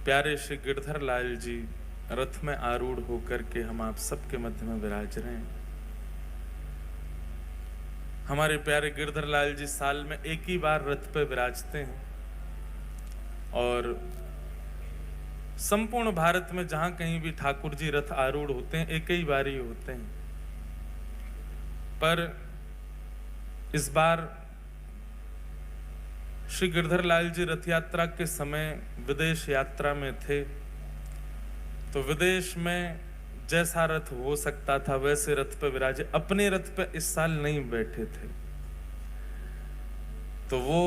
प्यारे श्री गिरधर लाल जी रथ में आरूढ़ होकर के हम आप सबके मध्य में विराज रहे हैं। हमारे प्यारे गिरधर लाल जी साल में एक ही बार रथ पे विराजते हैं और संपूर्ण भारत में जहां कहीं भी ठाकुर जी रथ आरूढ़ होते हैं एक ही बार ही होते हैं। पर इस बार श्री गिरधर लाल जी रथ यात्रा के समय विदेश यात्रा में थे, तो विदेश में जैसा रथ हो सकता था वैसे रथ पे विराजे, अपने रथ पे इस साल नहीं बैठे थे। तो वो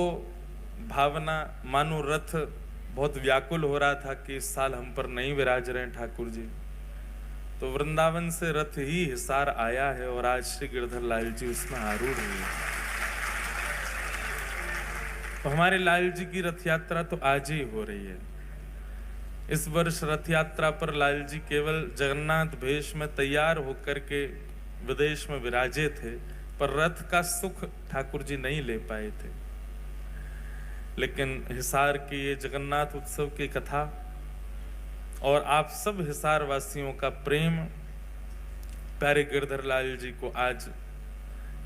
भावना मानो रथ बहुत व्याकुल हो रहा था कि इस साल हम पर नहीं विराज रहे हैं ठाकुर जी। तो वृंदावन से रथ ही हिसार आया है और आज श्री गिरधर लाल जी उसमें आरूढ़ हुए हैं। तो हमारे लाल जी की रथ यात्रा तो आज ही हो रही है। इस वर्ष रथ यात्रा पर लाल जी केवल जगन्नाथ भेष में तैयार होकर के विदेश में विराजे थे, पर रथ का सुख ठाकुर जी नहीं ले पाए थे। लेकिन हिसार की ये जगन्नाथ उत्सव की कथा और आप सब हिसार वासियों का प्रेम प्यारे गिरधर लाल जी को आज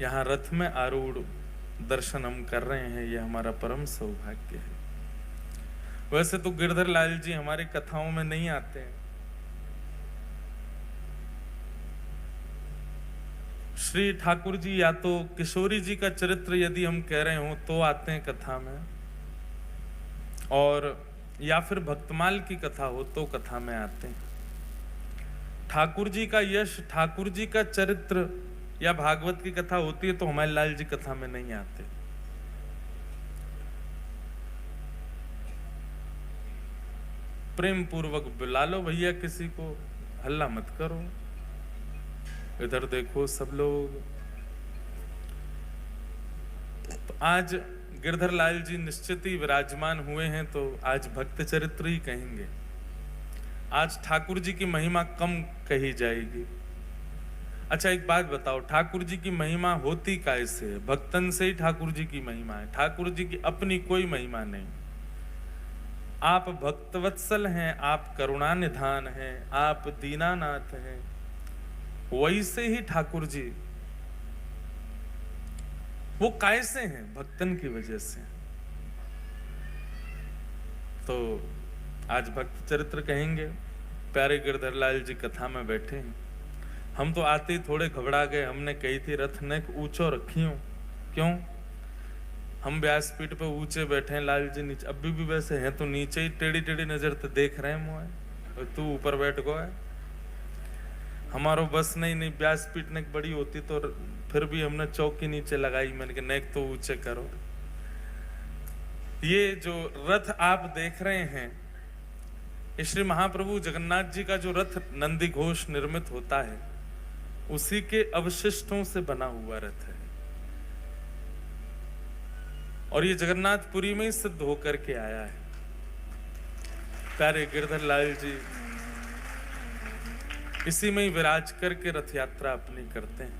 यहाँ रथ में आरूढ़ दर्शन हम कर रहे हैं, ये हमारा परम सौभाग्य है। वैसे तो गिरधर लाल जी हमारी कथाओं में नहीं आते हैं। श्री ठाकुर जी या तो किशोरी जी का चरित्र यदि हम कह रहे हो तो आते हैं कथा में, और या फिर भक्तमाल की कथा हो तो कथा में आते हैं। ठाकुर जी का यश, ठाकुर जी का चरित्र या भागवत की कथा होती है तो हमारे लाल जी कथा में नहीं आते। प्रेम पूर्वक बुला लो भैया, किसी को हल्ला मत करो, इधर देखो सब लोग। तो आज गिरधर लाल जी निश्चित ही विराजमान हुए हैं, तो आज भक्त चरित्र ही कहेंगे। आज ठाकुर जी की महिमा कम कही जाएगी। अच्छा एक बात बताओ, ठाकुर जी की महिमा होती कैसे है? भक्तन से ही ठाकुर जी की महिमा है। ठाकुर जी की अपनी कोई महिमा नहीं। आप भक्तवत्सल हैं, आप करुणा निधान हैं, आप दीनानाथ हैं, वैसे ही ठाकुर जी वो कैसे हैं? भक्तन की वजह से। तो आज भक्त चरित्र कहेंगे। प्यारे गिरधर लाल जी कथा में बैठे हैं। हम तो आते ही थोड़े घबरा गए। हमने कही थी रथ ने ऊंचो रखी हो, क्यों? हम व्यासपीठ पे ऊंचे बैठे हैं, लाल जी नीचे। अभी भी वैसे हैं तो नीचे ही टेढ़ी टेढ़ी नजर तो देख रहे हैं मुझे, तू ऊपर बैठ गो है। हमारो बस नहीं व्यासपीठ ने बड़ी होती तो फिर भी हमने चौकी नीचे लगाई। मैंने कहा नेक तो ऊंचे करो। ये जो रथ आप देख रहे हैं, श्री महाप्रभु जगन्नाथ जी का जो रथ नंदी घोष निर्मित होता है उसी के अवशिष्टों से बना हुआ रथ है। और ये जगन्नाथपुरी में ही सिद्ध होकर के आया है। प्यारे गिरधर लाल जी इसी में ही विराज करके रथ यात्रा अपनी करते हैं।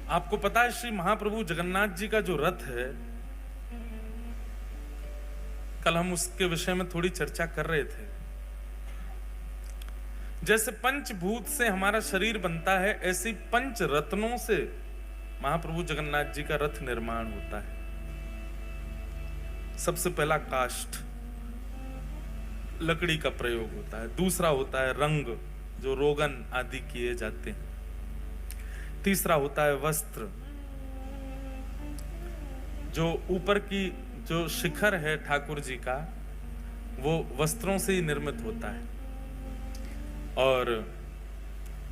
आपको पता है श्री महाप्रभु जगन्नाथ जी का जो रथ है, कल हम उसके विषय में थोड़ी चर्चा कर रहे थे। जैसे पंचभूत से हमारा शरीर बनता है, ऐसे पंच रत्नों से महाप्रभु जगन्नाथ जी का रथ निर्माण होता है। सबसे पहला काष्ठ, लकड़ी का प्रयोग होता है। दूसरा होता है रंग, जो रोगन आदि किए जाते हैं। तीसरा होता है वस्त्र, जो ऊपर की जो शिखर है ठाकुर जी का, वो वस्त्रों से ही निर्मित होता है। और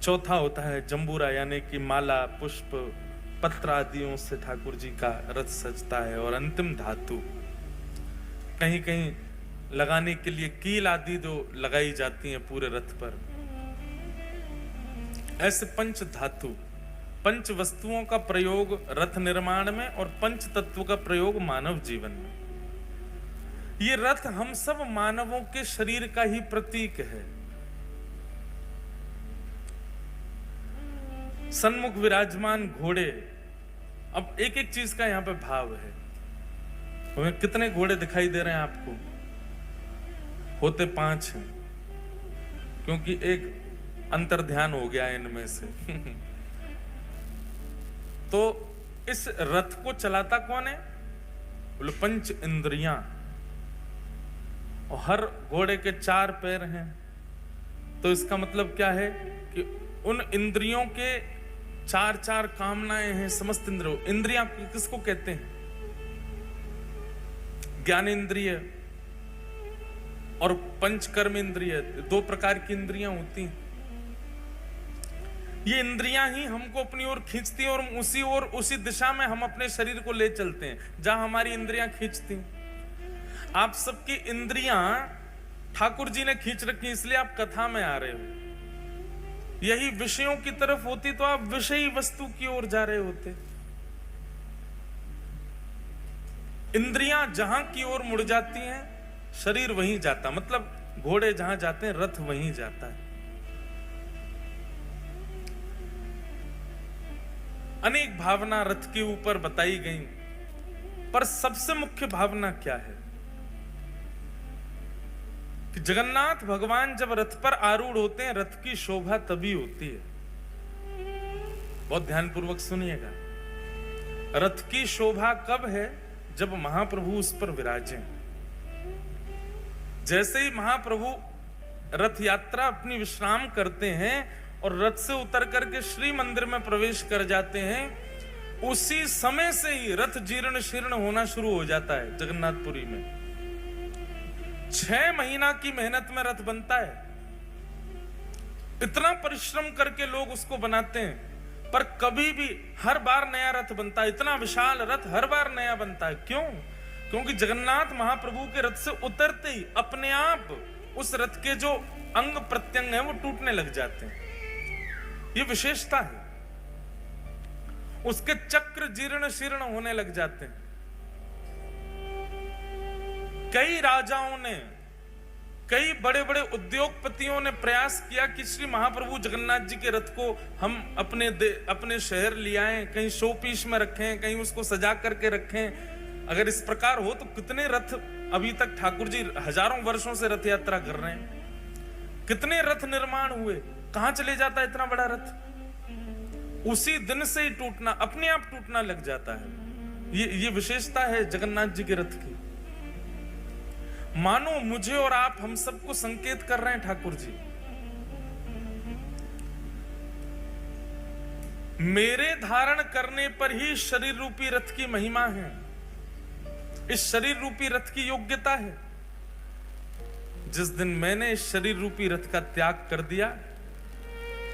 चौथा होता है जंबूरा, यानी कि माला, पुष्प, पत्र आदियों से ठाकुर जी का रथ सजता है। और अंतिम धातु, कहीं कहीं लगाने के लिए कील आदि जो लगाई जाती हैं पूरे रथ पर। ऐसे पंच धातु, पंच वस्तुओं का प्रयोग रथ निर्माण में और पंच तत्व का प्रयोग मानव जीवन में। ये रथ हम सब मानवों के शरीर का ही प्रतीक है। सन्मुख विराजमान घोड़े, अब एक एक चीज का यहां पे भाव है। कितने घोड़े दिखाई दे रहे हैं आपको? होते 5 हैं, क्योंकि एक अंतर्ध्यान हो गया इनमें से। तो इस रथ को चलाता कौन है? बोले 5 इंद्रियां, और हर घोड़े के 4 पैर हैं। तो इसका मतलब क्या है कि उन इंद्रियों के 4 कामनाएं हैं। समस्त इंद्रियां किसको कहते हैं? ज्ञान इंद्रिय और पंचकर्म इंद्रिय, 2 प्रकार की इंद्रियां होती हैं। ये इंद्रियां ही हमको अपनी ओर खींचती हैं और उसी दिशा में हम अपने शरीर को ले चलते हैं जहां हमारी इंद्रियां खींचती हैं। आप सबकी इंद्रियां ठाकुर जी ने खींच रखी, इसलिए आप कथा में आ रहे हो। यही विषयों की तरफ होती तो आप विषयी वस्तु की ओर जा रहे होते। इंद्रियां जहां की ओर मुड़ जाती हैं, शरीर वहीं जाता। मतलब घोड़े जहां जाते हैं, रथ वहीं जाता है। अनेक भावना रथ के ऊपर बताई गई, पर सबसे मुख्य भावना क्या है कि जगन्नाथ भगवान जब रथ पर आरूढ़ होते हैं, रथ की शोभा तभी होती है। बहुत ध्यानपूर्वक सुनिएगा। रथ की शोभा कब है? जब महाप्रभु उस पर विराजे। जैसे ही महाप्रभु रथ यात्रा अपनी विश्राम करते हैं और रथ से उतर करके श्री मंदिर में प्रवेश कर जाते हैं, उसी समय से ही रथ जीर्ण शीर्ण होना शुरू हो जाता है। जगन्नाथपुरी में 6 महीना की मेहनत में रथ बनता है। इतना परिश्रम करके लोग उसको बनाते हैं, पर कभी भी हर बार नया रथ बनता है। इतना विशाल रथ हर बार नया बनता है। क्यों? क्योंकि जगन्नाथ महाप्रभु के रथ से उतरते ही अपने आप उस रथ के जो अंग प्रत्यंग हैं वो टूटने लग जाते हैं। ये विशेषता है। उसके चक्र जीर्ण शीर्ण होने लग जाते हैं। कई राजाओं ने, कई बड़े बड़े उद्योगपतियों ने प्रयास किया कि श्री महाप्रभु जगन्नाथ जी के रथ को हम अपने शहर ले आएं, कहीं शो पीस में रखें, कहीं उसको सजा करके रखें। अगर इस प्रकार हो तो कितने रथ अभी तक ठाकुर जी हजारों वर्षों से रथ यात्रा कर रहे हैं, कितने रथ निर्माण हुए, कहां चले जाता है इतना बड़ा रथ? उसी दिन से ही टूटना, अपने आप टूटना लग जाता है। ये विशेषता है जगन्नाथ जी के रथ की। मानो मुझे और आप, हम सबको संकेत कर रहे हैं ठाकुर जी, मेरे धारण करने पर ही शरीर रूपी रथ की महिमा है। इस शरीर रूपी रथ की योग्यता है। जिस दिन मैंने इस शरीर रूपी रथ का त्याग कर दिया,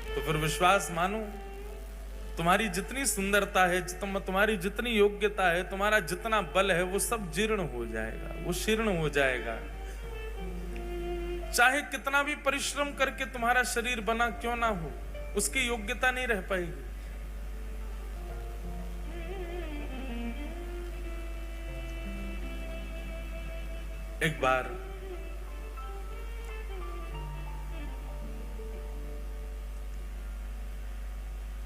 तो फिर विश्वास मानो, तुम्हारी जितनी सुंदरता है, तुम्हारी जितनी योग्यता है, तुम्हारा जितना बल है, वो सब जीर्ण हो जाएगा, वो शीर्ण हो जाएगा। चाहे कितना भी परिश्रम करके तुम्हारा शरीर बना क्यों ना हो, उसकी योग्यता नहीं रह पाएगी। एक बार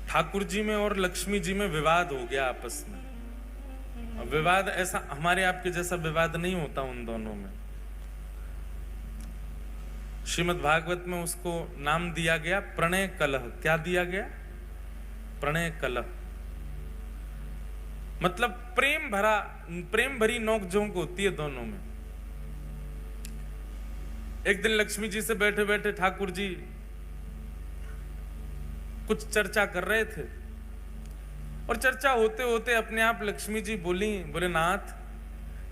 ठाकुर जी में और लक्ष्मी जी में विवाद हो गया आपस में। विवाद ऐसा हमारे आपके जैसा विवाद नहीं होता उन दोनों में। श्रीमद् भागवत में उसको नाम दिया गया प्रणय कलह। क्या दिया गया? प्रणय कलह। मतलब प्रेम भरी नोकझोंक होती है दोनों में। एक दिन लक्ष्मी जी से बैठे बैठे ठाकुर जी कुछ चर्चा कर रहे थे, और चर्चा होते होते अपने आप लक्ष्मी जी बोले नाथ,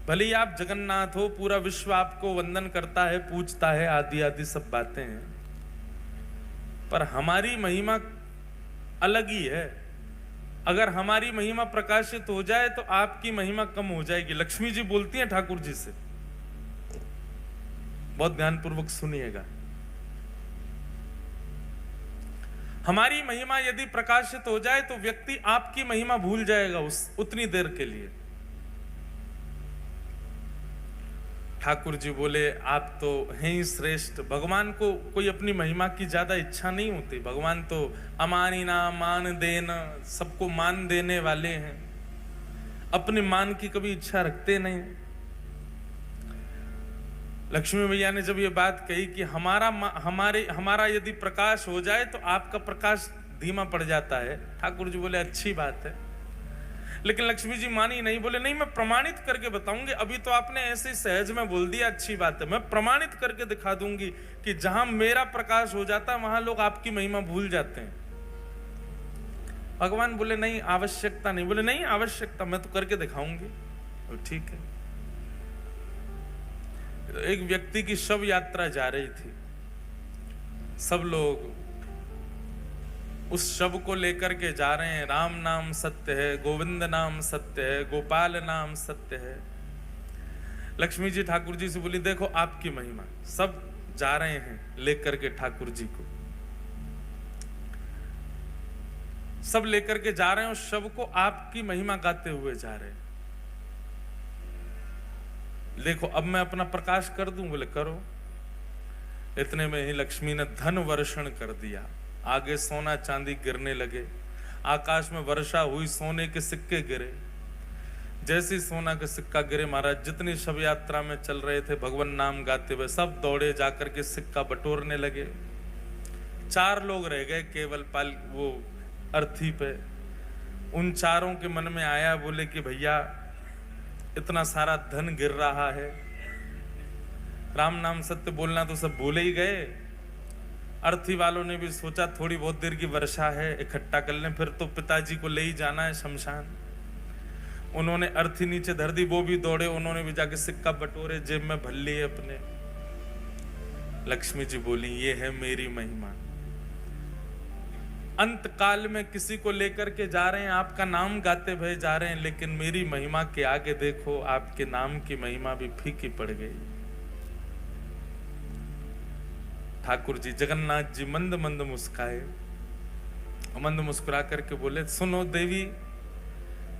भले ही आप जगन्नाथ हो, पूरा विश्व आपको वंदन करता है, पूजता है, आदि आदि सब बातें हैं, पर हमारी महिमा अलग ही है। अगर हमारी महिमा प्रकाशित हो जाए तो आपकी महिमा कम हो जाएगी। लक्ष्मी जी बोलती हैं ठाकुर जी से, बहुत ध्यानपूर्वक सुनिएगा। हमारी महिमा यदि प्रकाशित हो जाए तो व्यक्ति आपकी महिमा भूल जाएगा उतनी देर के लिए। ठाकुर जी बोले आप तो हैं ही श्रेष्ठ। भगवान को कोई अपनी महिमा की ज्यादा इच्छा नहीं होती। भगवान तो अमानिना मान देना, सबको मान देने वाले हैं, अपने मान की कभी इच्छा रखते नहीं। लक्ष्मी मैया ने जब ये बात कही कि हमारा यदि प्रकाश हो जाए तो आपका प्रकाश धीमा पड़ जाता है, ठाकुर जी बोले अच्छी बात है। लेकिन लक्ष्मी जी मानी नहीं, बोले नहीं मैं प्रमाणित करके बताऊंगी। अभी तो आपने ऐसे सहज में बोल दिया अच्छी बात है, मैं प्रमाणित करके दिखा दूंगी कि जहां मेरा प्रकाश हो जाता है वहां लोग आपकी महिमा भूल जाते हैं। भगवान बोले नहीं आवश्यकता नहीं, बोले नहीं आवश्यकता, मैं तो करके दिखाऊंगी। तो ठीक है। एक व्यक्ति की शव यात्रा जा रही थी, सब लोग उस शव को लेकर के जा रहे हैं। राम नाम सत्य है, गोविंद नाम सत्य है, गोपाल नाम सत्य है। लक्ष्मी जी ठाकुर जी से बोली देखो आपकी महिमा, सब जा रहे हैं लेकर के ठाकुर जी को, सब लेकर के जा रहे हैं उस शव को, आपकी महिमा गाते हुए जा रहे हैं। देखो अब मैं अपना प्रकाश कर दूं, बोले करो। इतने में ही लक्ष्मी ने धन वर्षण कर दिया, आगे सोना चांदी गिरने लगे, आकाश में वर्षा हुई, सोने के सिक्के गिरे। जैसे सोना का सिक्का गिरे, महाराज जितनी शव यात्रा में चल रहे थे भगवान नाम गाते हुए, सब दौड़े जाकर के सिक्का बटोरने लगे। 4 लोग रह गए केवल वो अर्थी पे। उन 4 के मन में आया, बोले कि भैया इतना सारा धन गिर रहा है, राम नाम सत्य बोलना तो सब भूले ही गए। अर्थी वालों ने भी सोचा थोड़ी बहुत देर की वर्षा है, इकट्ठा कर लें, फिर तो पिताजी को ले ही जाना है शमशान। उन्होंने अर्थी नीचे धर दी, वो भी दौड़े, उन्होंने भी जाके सिक्का बटोरे, जेब में भर लिए अपने। लक्ष्मी जी बोली ये है मेरी महिमा। अंत काल में किसी को लेकर के जा रहे हैं, आपका नाम गाते हुए जा रहे हैं, लेकिन मेरी महिमा के आगे देखो आपके नाम की महिमा भी फीकी पड़ गई। ठाकुर जी जगन्नाथ जी मंद मंद मुस्काए, मंद मुस्कुरा करके बोले सुनो देवी,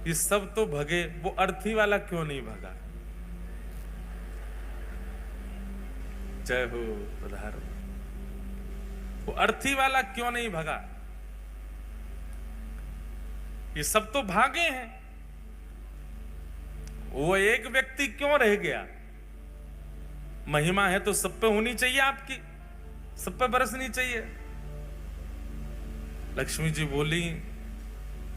ये सब तो भगे, वो अर्थी वाला क्यों नहीं भगा? जय हो पधारो। वो अर्थी वाला क्यों नहीं भगा? ये सब तो भागे हैं, वो एक व्यक्ति क्यों रह गया? महिमा है तो सब पे होनी चाहिए, आपकी सब पे बरसनी चाहिए। लक्ष्मी जी बोली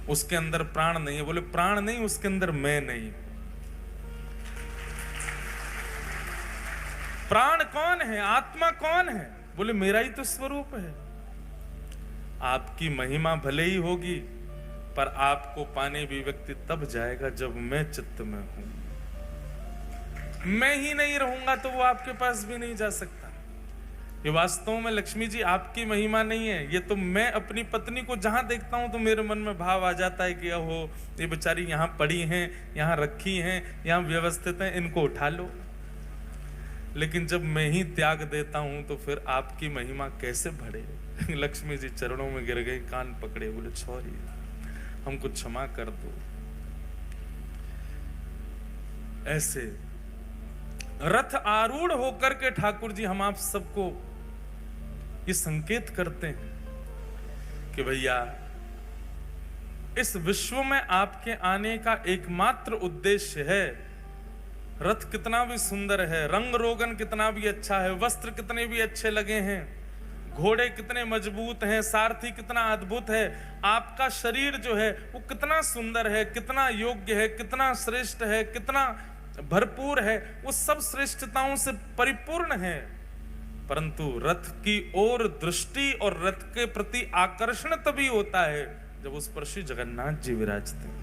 उसके अंदर प्राण नहीं है। बोले प्राण नहीं, उसके अंदर मैं नहीं। प्राण कौन है, आत्मा कौन है? बोले मेरा ही तो स्वरूप है। आपकी महिमा भले ही होगी, पर आपको पाने भी व्यक्ति तब जाएगा जब मैं चित्त में हूं। मैं ही नहीं रहूंगा तो वो आपके पास भी नहीं जा सकता। ये वास्तव में लक्ष्मी जी आपकी महिमा नहीं है, ये तो मैं अपनी पत्नी को जहां देखता हूं तो मेरे मन में भाव आ जाता है कि ओहो ये बेचारी यहां पड़ी हैं, यहां रखी हैं, यहां व्यवस्थित हैं, इनको उठा लो। लेकिन जब मैं ही त्याग देता हूं तो फिर आपकी महिमा कैसे बढ़े? लक्ष्मी जी चरणों में गिर गई, कान पकड़े, बोले सॉरी, हमको क्षमा कर दो। ऐसे रथ आरूढ़ होकर के ठाकुर जी हम आप सबको ये संकेत करते हैं कि भैया इस विश्व में आपके आने का एकमात्र उद्देश्य है। रथ कितना भी सुंदर है, रंग रोगन कितना भी अच्छा है, वस्त्र कितने भी अच्छे लगे हैं, घोड़े कितने मजबूत हैं, सारथी कितना अद्भुत है, आपका शरीर जो है वो कितना सुंदर है, कितना योग्य है, कितना श्रेष्ठ है, कितना भरपूर है, वो सब श्रेष्ठताओं से परिपूर्ण है। परंतु रथ की ओर दृष्टि और रथ के प्रति आकर्षण तभी होता है जब उस पर श्री जगन्नाथ जी विराजते हैं।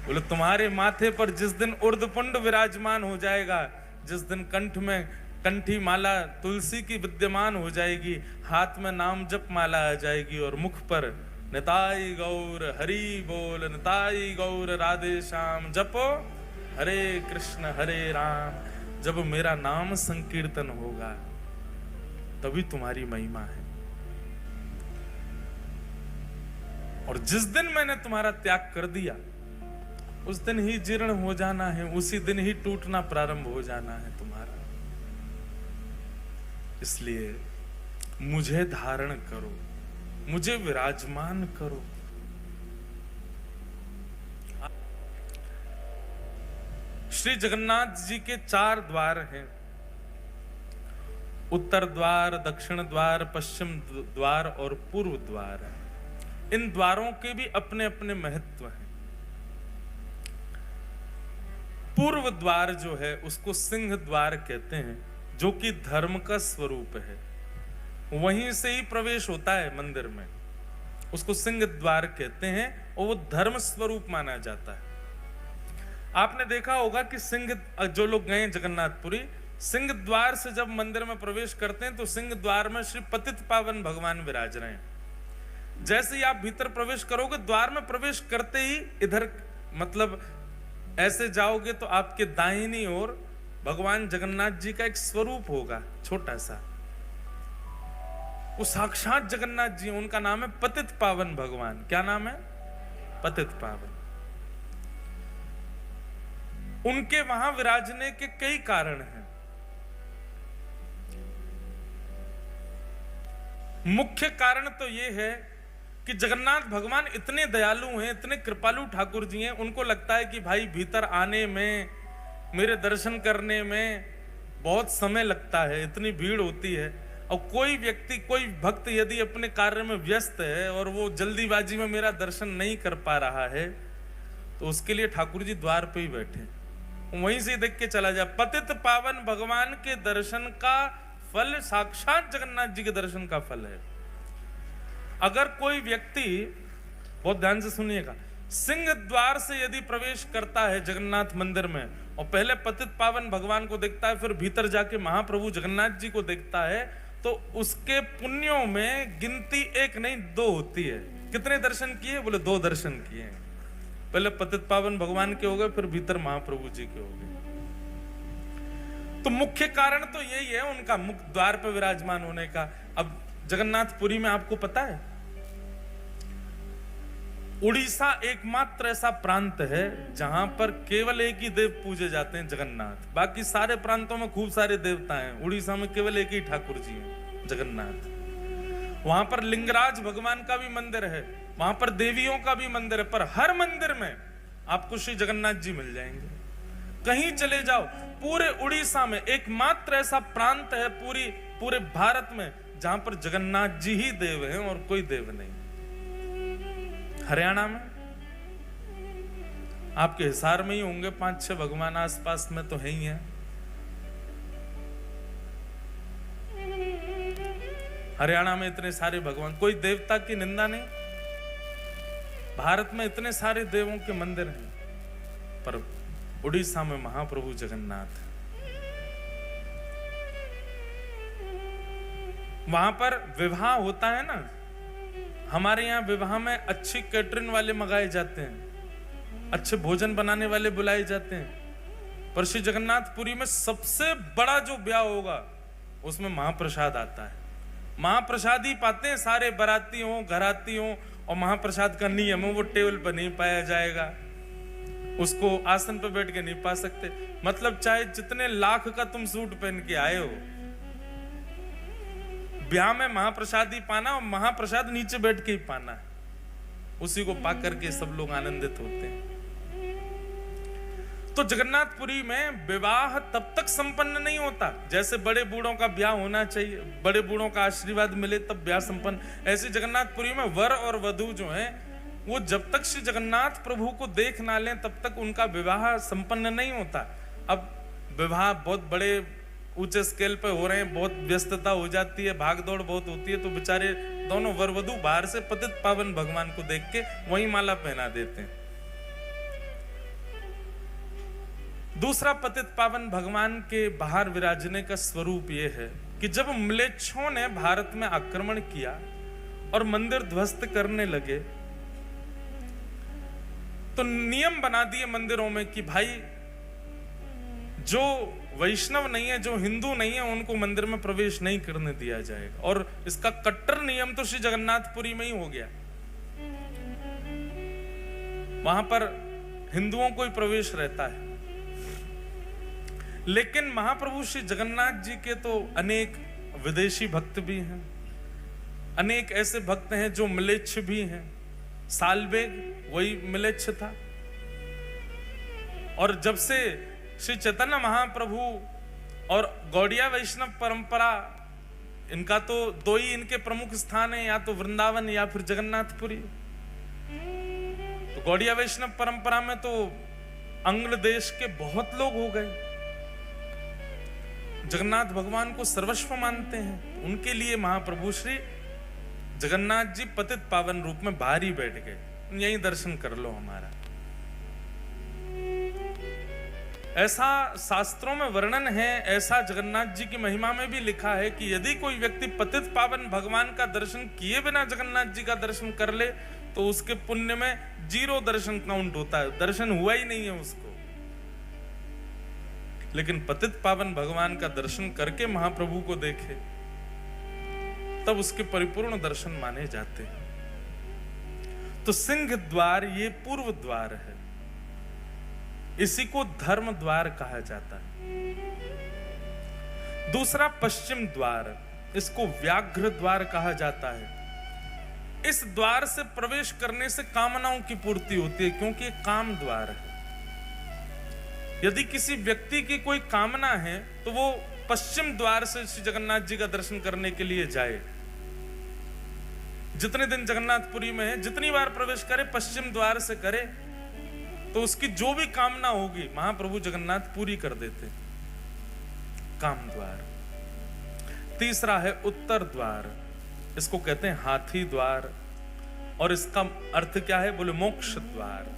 बोले तुम्हारे माथे पर जिस दिन उर्ध्वपुंड विराजमान हो जाएगा, जिस दिन कंठ में कंठी माला तुलसी की विद्यमान हो जाएगी, हाथ में नाम जप माला आ जाएगी और मुख पर निताई गौर हरि बोल, निताई गौर राधे श्याम जपो हरे कृष्ण हरे राम, जब मेरा नाम संकीर्तन होगा तभी तुम्हारी महिमा है। और जिस दिन मैंने तुम्हारा त्याग कर दिया उस दिन ही जीर्ण हो जाना है, उसी दिन ही टूटना प्रारंभ हो जाना है तुम्हारा। इसलिए मुझे धारण करो, मुझे विराजमान करो। श्री जगन्नाथ जी के 4 द्वार हैं। उत्तर द्वार, दक्षिण द्वार, पश्चिम द्वार और पूर्व द्वार है। इन द्वारों के भी अपने अपने महत्व हैं। पूर्व द्वार जो है उसको सिंह द्वार कहते हैं, जो कि धर्म का स्वरूप है। वहीं से ही प्रवेश होता है मंदिर में, उसको सिंह द्वार कहते हैं और वो धर्म स्वरूप माना जाता है। आपने देखा होगा कि सिंह, जो लोग गए जगन्नाथपुरी, सिंह द्वार से जब मंदिर में प्रवेश करते हैं तो सिंह द्वार में श्री पतित पावन भगवान विराज रहे हैं। जैसे ही आप भीतर प्रवेश करोगे, द्वार में प्रवेश करते ही इधर मतलब ऐसे जाओगे तो आपके दाहिनी ओर भगवान जगन्नाथ जी का एक स्वरूप होगा, छोटा सा। वो साक्षात जगन्नाथ जी, उनका नाम है पतित पावन भगवान। क्या नाम है? पतित पावन। उनके वहां विराजने के कई कारण हैं। मुख्य कारण तो यह है कि जगन्नाथ भगवान इतने दयालु हैं, इतने कृपालु ठाकुर जी हैं। उनको लगता है कि भाई भीतर आने में, मेरे दर्शन करने में बहुत समय लगता है, इतनी भीड़ होती है। और कोई व्यक्ति, कोई भक्त यदि अपने कार्य में व्यस्त है और वो जल्दीबाजी में मेरा दर्शन नहीं कर पा रहा है, तो उसके लिए ठाकुर जी द्वार पे ही बैठे, वहीं से देख के चला जाए। पतित पावन भगवान के दर्शन का फल साक्षात जगन्नाथ जी के दर्शन का फल है। अगर कोई व्यक्ति, बहुत ध्यान से सुनिएगा, सिंह द्वार से यदि प्रवेश करता है जगन्नाथ मंदिर में और पहले पतित पावन भगवान को देखता है, फिर भीतर जाके महाप्रभु जगन्नाथ जी को देखता है, तो उसके पुण्यों में गिनती एक नहीं दो होती है। कितने दर्शन किए? बोले 2 दर्शन किए। पहले पतित पावन भगवान के हो गए, फिर भीतर महाप्रभु जी के हो गए। तो मुख्य कारण तो यही है उनका मुख्य द्वार पर विराजमान होने का। अब जगन्नाथपुरी में आपको पता है, उड़ीसा एकमात्र ऐसा प्रांत है जहां पर केवल एक ही देव पूजे जाते हैं, जगन्नाथ। बाकी सारे प्रांतों में खूब सारे देवता हैं, उड़ीसा में केवल एक ही ठाकुर जी हैं, जगन्नाथ। वहां पर लिंगराज भगवान का भी मंदिर है, वहां पर देवियों का भी मंदिर है, पर हर मंदिर में आपको श्री जगन्नाथ जी मिल जाएंगे। कहीं चले जाओ, पूरे उड़ीसा में एकमात्र ऐसा प्रांत है पूरे भारत में जहां पर जगन्नाथ जी ही देव हैं और कोई देव नहीं। हरियाणा में आपके हिसार में ही होंगे 5-6 भगवान, आसपास में तो है ही है। हरियाणा में इतने सारे भगवान, कोई देवता की निंदा नहीं। भारत में इतने सारे देवों के मंदिर हैं, पर उड़ीसा में महाप्रभु जगन्नाथ। वहां पर विवाह होता है ना, हमारे यहाँ विवाह में अच्छी कैटरिंग वाले मंगाए जाते हैं, अच्छे भोजन बनाने वाले बुलाए जाते हैं। पर श्री जगन्नाथपुरी में सबसे बड़ा जो ब्याह होगा उसमें महाप्रसाद आता है। महाप्रसाद ही पाते हैं सारे, बाराती हो, घराती हो। और महाप्रसाद का नियम है, वो टेबल पर नहीं पाया जाएगा, उसको आसन पर बैठ के नहीं पा सकते। मतलब चाहे जितने लाख का तुम सूट पहन के आए हो, ब्याह में महाप्रसाद ही पाना, और महाप्रसाद नीचे बैठ के ही पाना है। उसी को पा करके सब लोग आनंदित होते हैं। तो जगन्नाथपुरी में विवाह तब तक संपन्न नहीं होता जैसे बड़े बूढ़ों का ब्याह होना चाहिए, बड़े बूढ़ों का आशीर्वाद मिले तब ब्याह संपन्न। ऐसे जगन्नाथपुरी में वर और वधू जो है, वो जब तक श्री जगन्नाथ प्रभु को देख ना लें तब तक उनका विवाह संपन्न नहीं होता। अब विवाह बहुत बड़े ऊंचे स्केल पे हो रहे हैं, बहुत व्यस्तता हो जाती है, भागदौड़ बहुत होती है, तो बेचारे दोनों वर वधू बाहर से पतित पावन भगवान को देख के वहीं माला पहना देते हैं। दूसरा पतित पावन भगवान के बाहर विराजने का स्वरूप यह है कि जब म्लेच्छों ने भारत में आक्रमण किया और मंदिर ध्वस्त करने लगे, तो नियम बना दिए मंदिरों में कि भाई जो वैष्णव नहीं है, जो हिंदू नहीं है, उनको मंदिर में प्रवेश नहीं करने दिया जाएगा। और इसका कट्टर नियम तो श्री जगन्नाथपुरी में ही हो गया। वहां पर हिंदुओं को ही प्रवेश रहता है। लेकिन महाप्रभु श्री जगन्नाथ जी के तो अनेक विदेशी भक्त भी हैं, अनेक ऐसे भक्त हैं जो म्लेच्छ भी हैं। सालबेग वही म्लेच्छ था। और जब से श्री चैतन्य महाप्रभु और गौड़िया वैष्णव परंपरा इनका तो दो ही इनके प्रमुख स्थान है, या तो वृंदावन या फिर जगन्नाथपुरी। तो गौड़िया वैष्णव परंपरा में तो अंग्ल देश के बहुत लोग हो गए, जगन्नाथ भगवान को सर्वस्व मानते हैं। उनके लिए महाप्रभु श्री जगन्नाथ जी पतित पावन रूप में बाहर ही बैठ गए, यही दर्शन कर लो हमारा। ऐसा शास्त्रों में वर्णन है, ऐसा जगन्नाथ जी की महिमा में भी लिखा है कि यदि कोई व्यक्ति पतित पावन भगवान का दर्शन किए बिना जगन्नाथ जी का दर्शन कर ले तो उसके पुण्य में 0 दर्शन काउंट होता है, दर्शन हुआ ही नहीं है उसको। लेकिन पतित पावन भगवान का दर्शन करके महाप्रभु को देखे तब उसके परिपूर्ण दर्शन माने जाते हैं। तो सिंह द्वार ये पूर्व द्वार है, इसी को धर्म द्वार कहा जाता है। दूसरा पश्चिम द्वार, इसको व्याघ्र द्वार कहा जाता है। इस द्वार से प्रवेश करने से कामनाओं की पूर्ति होती है, क्योंकि एक काम द्वार है। यदि किसी व्यक्ति की कोई कामना है तो वो पश्चिम द्वार से श्री जगन्नाथ जी का दर्शन करने के लिए जाए। जितने दिन जगन्नाथपुरी में है, जितनी बार प्रवेश करे पश्चिम द्वार से करे तो उसकी जो भी कामना होगी महाप्रभु जगन्नाथ पूरी कर देते। काम द्वार। तीसरा है उत्तर द्वार, इसको कहते हैं हाथी द्वार, और इसका अर्थ क्या है बोले मोक्ष द्वार।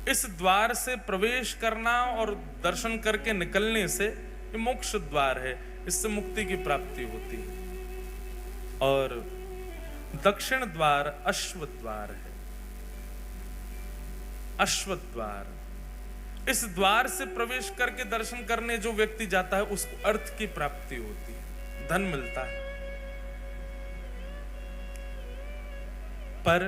इस द्वार से प्रवेश करना और दर्शन करके निकलने से ये मोक्ष द्वार है, इससे मुक्ति की प्राप्ति होती है। और दक्षिण द्वार अश्व द्वार है। अश्व द्वार, इस द्वार से प्रवेश करके दर्शन करने जो व्यक्ति जाता है उसको अर्थ की प्राप्ति होती है, धन मिलता है। पर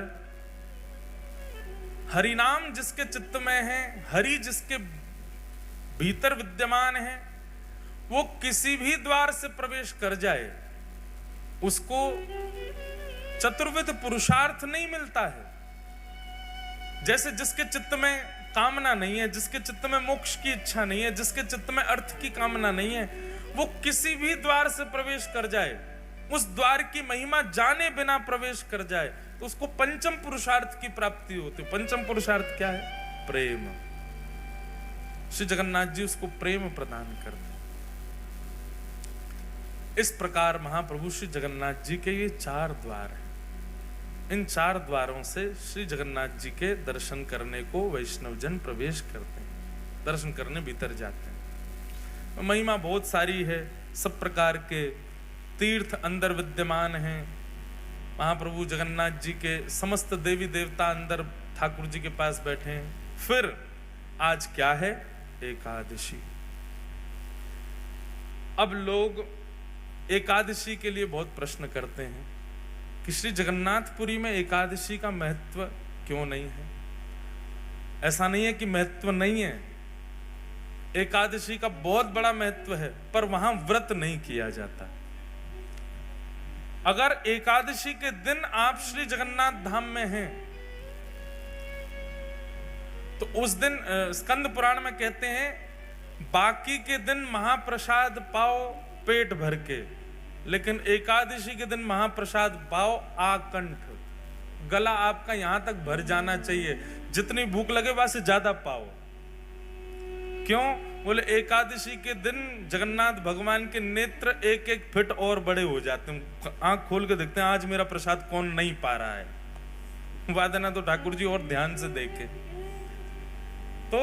हरि नाम जिसके चित्त में है, हरि जिसके भीतर विद्यमान है, वो किसी भी द्वार से प्रवेश कर जाए उसको चतुर्विध पुरुषार्थ नहीं मिलता है। जैसे जिसके चित्त में कामना नहीं है, जिसके चित्त में मोक्ष की इच्छा नहीं है, जिसके चित्त में अर्थ की कामना नहीं है, वो किसी भी द्वार से प्रवेश कर जाए, उस द्वार की महिमा जाने बिना प्रवेश कर जाए तो उसको पंचम पुरुषार्थ की प्राप्ति होती है। पंचम पुरुषार्थ क्या है? प्रेम। श्री जगन्नाथ जी उसको प्रेम प्रदान करते हैं। इस प्रकार महाप्रभु श्री जगन्नाथ जी के ये 4 द्वार हैं। इन 4 द्वारों से श्री जगन्नाथ जी के दर्शन करने को वैष्णव जन प्रवेश करते हैं, दर्शन करने भीतर जाते हैं। महिमा बहुत सारी है, सब प्रकार के तीर्थ अंदर विद्यमान हैं। महाप्रभु जगन्नाथ जी के समस्त देवी देवता अंदर ठाकुर जी के पास बैठे हैं। फिर आज क्या है? एकादशी। अब लोग एकादशी के लिए बहुत प्रश्न करते हैं कि श्री जगन्नाथपुरी में एकादशी का महत्व क्यों नहीं है? ऐसा नहीं है कि महत्व नहीं है, एकादशी का बहुत बड़ा महत्व है, पर वहां व्रत नहीं किया जाता। अगर एकादशी के दिन आप श्री जगन्नाथ धाम में हैं तो उस दिन स्कंद पुराण में कहते हैं बाकी के दिन महाप्रसाद पाओ पेट भर के, लेकिन एकादशी के दिन महाप्रसाद पाओ आकंठ, गला आपका यहां तक भर जाना चाहिए, जितनी भूख लगे वहां से ज्यादा पाओ। क्यों? बोले एकादशी के दिन जगन्नाथ भगवान के नेत्र 1-1 फीट और बड़े हो जाते हैं, आंख खोल के देखते हैं आज मेरा प्रसाद कौन नहीं पा रहा है, वादना तो ठाकुर जी और ध्यान से देखे। तो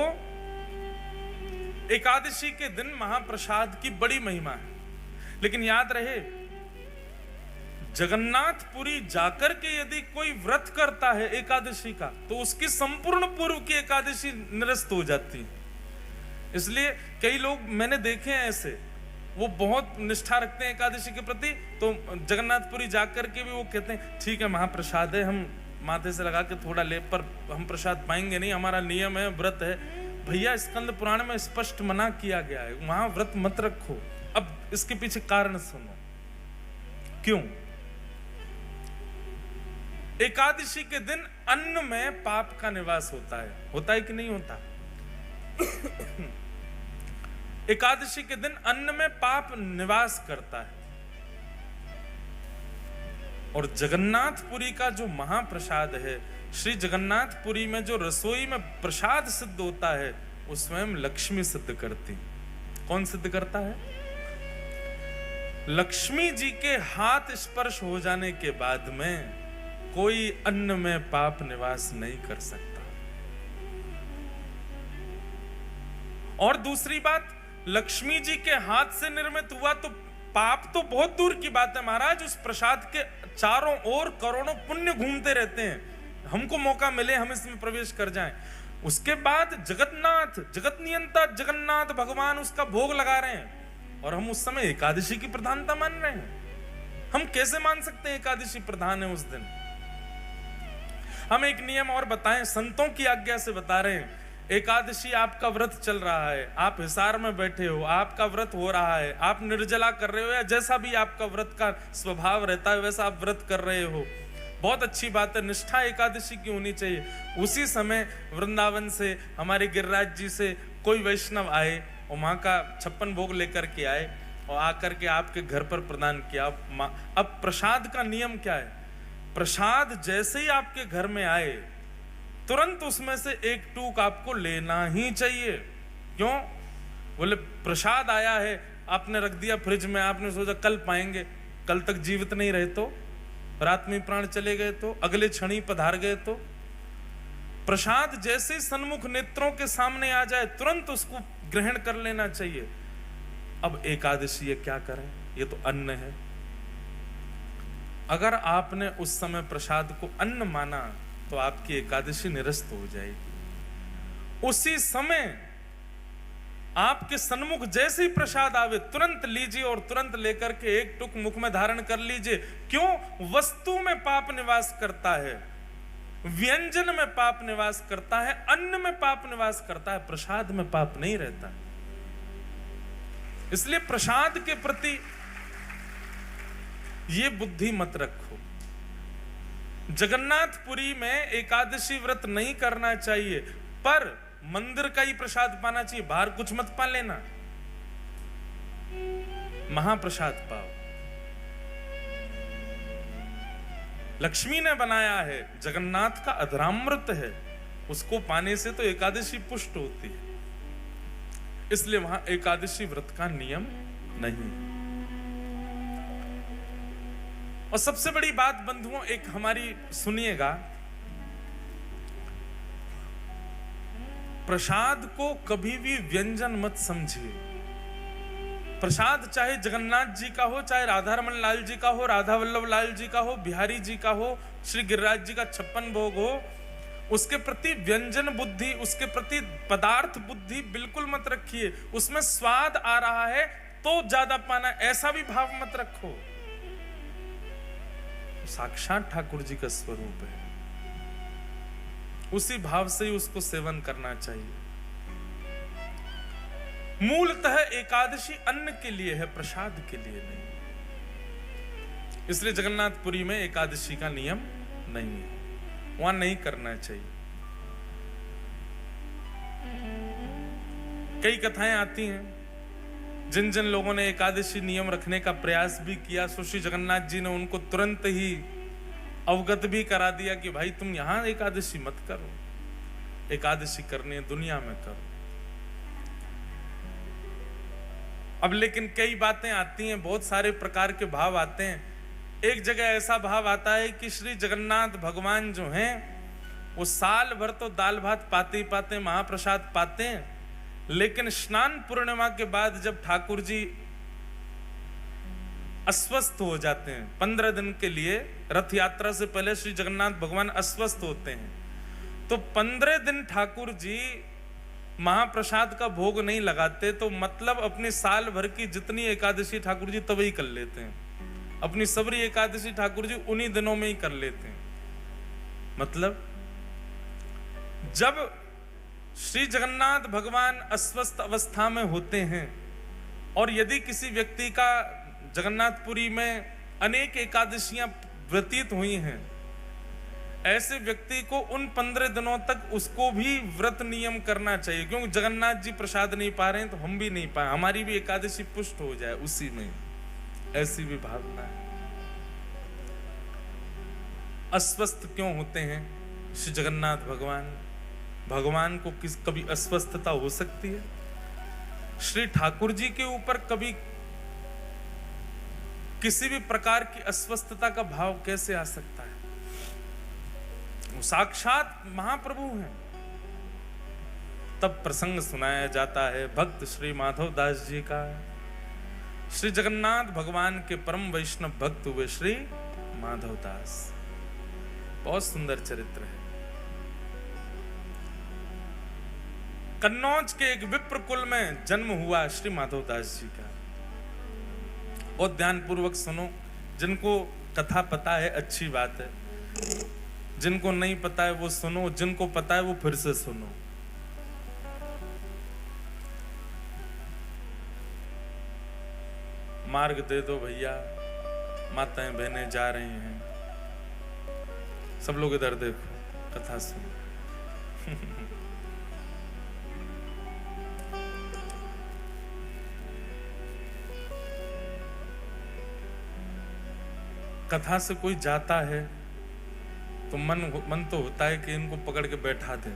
एकादशी के दिन महाप्रसाद की बड़ी महिमा है। लेकिन याद रहे, जगन्नाथपुरी जाकर के यदि कोई व्रत करता है एकादशी का तो उसकी संपूर्ण पूर्व की एकादशी निरस्त हो जाती है। इसलिए कई लोग मैंने देखे हैं ऐसे, वो बहुत निष्ठा रखते हैं एकादशी के प्रति, तो जगन्नाथपुरी जाकर के भी वो कहते हैं ठीक है महाप्रसाद है, हम माथे से लगा के थोड़ा ले, पर हम प्रसाद पाएंगे नहीं, हमारा नियम है, व्रत है। भैया स्कंद पुराण में स्पष्ट मना किया गया है, वहां व्रत मत रखो। अब इसके पीछे कारण सुनो क्यों। एकादशी के दिन अन्न में पाप का निवास होता है कि नहीं होता? एकादशी के दिन अन्न में पाप निवास करता है। और जगन्नाथपुरी का जो महाप्रसाद है, श्री जगन्नाथपुरी में जो रसोई में प्रसाद सिद्ध होता है, वो स्वयं लक्ष्मी सिद्ध करती। कौन सिद्ध करता है? लक्ष्मी जी के हाथ स्पर्श हो जाने के बाद में कोई अन्न में पाप निवास नहीं कर सकता। और दूसरी बात, लक्ष्मी जी के हाथ से निर्मित हुआ तो पाप तो बहुत दूर की बात है महाराज, उस प्रसाद के चारों ओर करोड़ों पुण्य घूमते रहते हैं। हमको मौका मिले हम इसमें प्रवेश कर जाएं। उसके बाद जगन्नाथ, जगत नियंता जगन्नाथ भगवान उसका भोग लगा रहे हैं और हम उस समय एकादशी की प्रधानता मान रहे हैं। हम कैसे मान सकते हैं एकादशी प्रधान है उस दिन? हम एक नियम और बताएं, संतों की आज्ञा से बता रहे हैं। एकादशी आपका व्रत चल रहा है, आप हिसार में बैठे हो, आपका व्रत हो रहा है, आप निर्जला कर रहे हो या जैसा भी आपका व्रत का स्वभाव रहता है वैसा आप व्रत कर रहे हो, बहुत अच्छी बात है। निष्ठा एकादशी की होनी चाहिए। उसी समय वृंदावन से हमारे गिरिराज जी से कोई वैष्णव आए और वहां का 56 भोग लेकर के आए और आकर के आपके घर पर प्रदान किया। अब प्रसाद का नियम क्या है? प्रसाद जैसे ही आपके घर में आए तुरंत उसमें से एक टूक आपको लेना ही चाहिए। क्यों? बोले प्रसाद आया है, आपने रख दिया फ्रिज में, आपने सोचा कल पाएंगे, कल तक जीवित नहीं रहे तो, रात में प्राण चले गए तो, अगले क्षण ही पधार गए तो। प्रसाद जैसे सन्मुख नेत्रों के सामने आ जाए तुरंत उसको ग्रहण कर लेना चाहिए। अब एकादशी ये क्या करें? ये तो अन्न है। अगर आपने उस समय प्रसाद को अन्न माना तो आपकी एकादशी निरस्त हो जाएगी। उसी समय आपके सन्मुख जैसे ही प्रसाद आवे तुरंत लीजिए और तुरंत लेकर के एक टुक मुख में धारण कर लीजिए। क्यों? वस्तु में पाप निवास करता है, व्यंजन में पाप निवास करता है, अन्न में पाप निवास करता है, प्रसाद में पाप नहीं रहता। इसलिए प्रसाद के प्रति ये बुद्धि मत रखो। जगन्नाथपुरी में एकादशी व्रत नहीं करना चाहिए, पर मंदिर का ही प्रसाद पाना चाहिए, बाहर कुछ मत पा लेना, महाप्रसाद पाओ। लक्ष्मी ने बनाया है, जगन्नाथ का अधरामृत है, उसको पाने से तो एकादशी पुष्ट होती है। इसलिए वहां एकादशी व्रत का नियम नहीं। और सबसे बड़ी बात बंधुओं एक हमारी सुनिएगा, प्रसाद को कभी भी व्यंजन मत समझिए। प्रसाद चाहे जगन्नाथ जी का हो, चाहे राधारमण लाल जी का हो, राधा वल्लभ लाल जी का हो, बिहारी जी का हो, श्री गिरिराज जी का 56 भोग हो, उसके प्रति व्यंजन बुद्धि, उसके प्रति पदार्थ बुद्धि बिल्कुल मत रखिए। उसमें स्वाद आ रहा है तो ज्यादा पाना, ऐसा भी भाव मत रखो। साक्षात ठाकुर जी का स्वरूप है, उसी भाव से ही उसको सेवन करना चाहिए। मूलतः एकादशी अन्न के लिए है, प्रसाद के लिए नहीं। इसलिए जगन्नाथपुरी में एकादशी का नियम नहीं है, वहां नहीं करना चाहिए। कई कथाएं आती हैं, जिन जिन लोगों ने एकादशी नियम रखने का प्रयास भी किया, श्री जगन्नाथ जी ने उनको तुरंत ही अवगत भी करा दिया कि भाई तुम यहां एकादशी मत करो, एकादशी करनी है दुनिया में करो। अब लेकिन कई बातें आती हैं, बहुत सारे प्रकार के भाव आते हैं। एक जगह ऐसा भाव आता है कि श्री जगन्नाथ भगवान जो हैं वो साल भर तो दाल भात पाते ही पाते, महाप्रसाद पाते हैं, लेकिन स्नान पूर्णिमा के बाद जब ठाकुर जी अस्वस्थ हो जाते हैं 15 दिन के लिए, रथ यात्रा से पहले श्री जगन्नाथ भगवान अस्वस्थ होते हैं, तो 15 दिन ठाकुर जी महाप्रसाद का भोग नहीं लगाते, तो मतलब अपनी साल भर की जितनी एकादशी ठाकुर जी तभी कर लेते हैं। अपनी सबरी एकादशी ठाकुर जी उन्हीं दिनों में ही कर लेते हैं। मतलब जब श्री जगन्नाथ भगवान अस्वस्थ अवस्था में होते हैं और यदि किसी व्यक्ति का जगन्नाथपुरी में अनेक एकादशियां व्यतीत हुई हैं, ऐसे व्यक्ति को उन 15 दिनों तक उसको भी व्रत नियम करना चाहिए, क्योंकि जगन्नाथ जी प्रसाद नहीं पा रहे हैं तो हम भी नहीं पाए, हमारी भी एकादशी पुष्ट हो जाए उसी में, ऐसी भी भावना है। अस्वस्थ क्यों होते हैं श्री जगन्नाथ भगवान? भगवान को कभी अस्वस्थता हो सकती है? श्री ठाकुर जी के ऊपर कभी किसी भी प्रकार की अस्वस्थता का भाव कैसे आ सकता है? वो साक्षात महाप्रभु हैं। तब प्रसंग सुनाया जाता है भक्त श्री माधव दास जी का। श्री जगन्नाथ भगवान के परम वैष्णव भक्त हुए श्री माधव दास। बहुत सुंदर चरित्र है। कन्नौज के एक विप्र कुल में जन्म हुआ श्री माधव दास जी का। और ध्यान पूर्वक सुनो। जिनको कथा पता है अच्छी बात है, जिनको नहीं पता है वो सुनो, जिनको पता है वो फिर से सुनो। मार्ग दे दो भैया, माताएं बहनें जा रही हैं, सब लोग इधर देखो, कथा सुनो। कथा से कोई जाता है तो मन तो होता है कि इनको पकड़ के बैठा दें,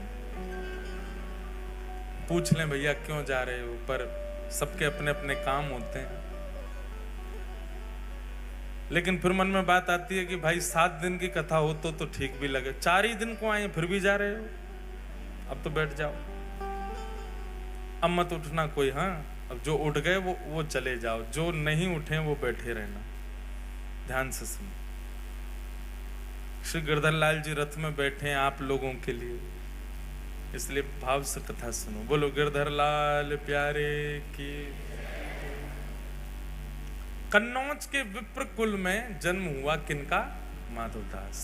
पूछ लें भैया क्यों जा रहे हो, पर सबके अपने अपने काम होते हैं। लेकिन फिर मन में बात आती है कि भाई 7 दिन की कथा हो तो ठीक भी लगे, 4 ही दिन को आए फिर भी जा रहे हो, अब तो बैठ जाओ, अब मत उठना कोई। हाँ, अब जो उठ गए वो चले जाओ, जो नहीं उठे वो बैठे रहना। ध्यान से सुनो। श्री गिरधर लाल जी रथ में बैठे हैं आप लोगों के लिए, इसलिए भाव से कथा सुनो। बोलो गिरधर लाल प्यारे की। कन्नौज के विप्र कुल में जन्म हुआ किनका? माधव दास।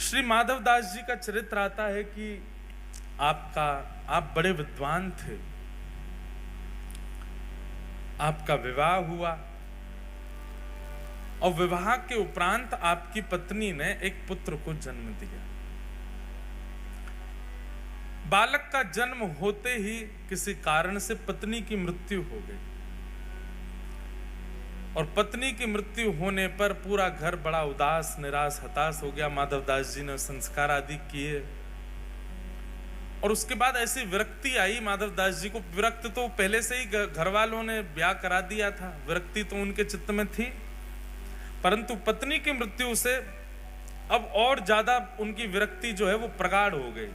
श्री माधव दास जी का चरित्र आता है कि आप बड़े विद्वान थे, आपका विवाह हुआ और विवाह के उपरांत आपकी पत्नी ने एक पुत्र को जन्म दिया। बालक का जन्म होते ही किसी कारण से पत्नी की मृत्यु हो गई और पत्नी की मृत्यु होने पर पूरा घर बड़ा उदास, निराश, हताश हो गया। माधव दास जी ने संस्कार आदि किए और उसके बाद ऐसी विरक्ति आई माधव दास जी को। विरक्त तो पहले से ही घर वालों ने ब्याह करा दिया था, विरक्ति तो उनके चित्त में थी, परंतु पत्नी की मृत्यु से अब और ज्यादा उनकी विरक्ति जो है वो प्रगाढ़ हो गई।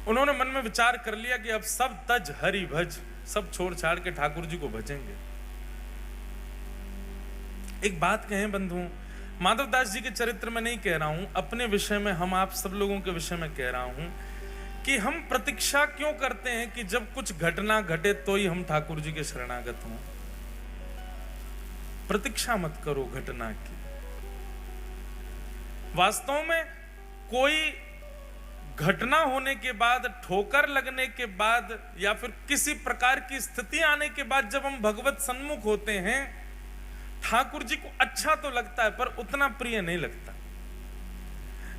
उन्होंने मन में विचार कर लिया कि अब सब तज हरि भज, सब छोड़ छाड़ के ठाकुर जी को भजेंगे। एक बात कहें बंधुओं, माधव दास जी के चरित्र में नहीं कह रहा हूं, अपने विषय में, हम आप सब लोगों के विषय में कह रहा हूं कि हम प्रतीक्षा क्यों करते हैं कि जब कुछ घटना घटे तो ही हम ठाकुर जी के शरणागत हों। प्रतीक्षा मत करो घटना की। वास्तव में कोई घटना होने के बाद, ठोकर लगने के बाद या फिर किसी प्रकार की स्थिति आने के बाद जब हम भगवत सन्मुख होते हैं, ठाकुर जी को अच्छा तो लगता है पर उतना प्रिय नहीं लगता।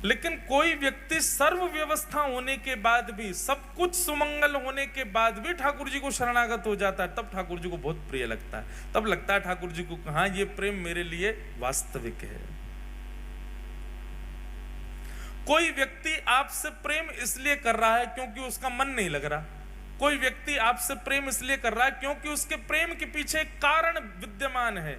लेकिन कोई व्यक्ति सर्व व्यवस्था होने के बाद भी, सब कुछ सुमंगल होने के बाद भी ठाकुर जी को शरणागत हो जाता है, तब ठाकुर जी को बहुत प्रिय लगता है। तब लगता है ठाकुर जी को, हाँ ये प्रेम मेरे लिए वास्तविक है। कोई व्यक्ति आपसे प्रेम इसलिए कर रहा है क्योंकि उसका मन नहीं लग रहा। कोई व्यक्ति आपसे प्रेम इसलिए कर रहा है क्योंकि उसके प्रेम के पीछे एक कारण विद्यमान है,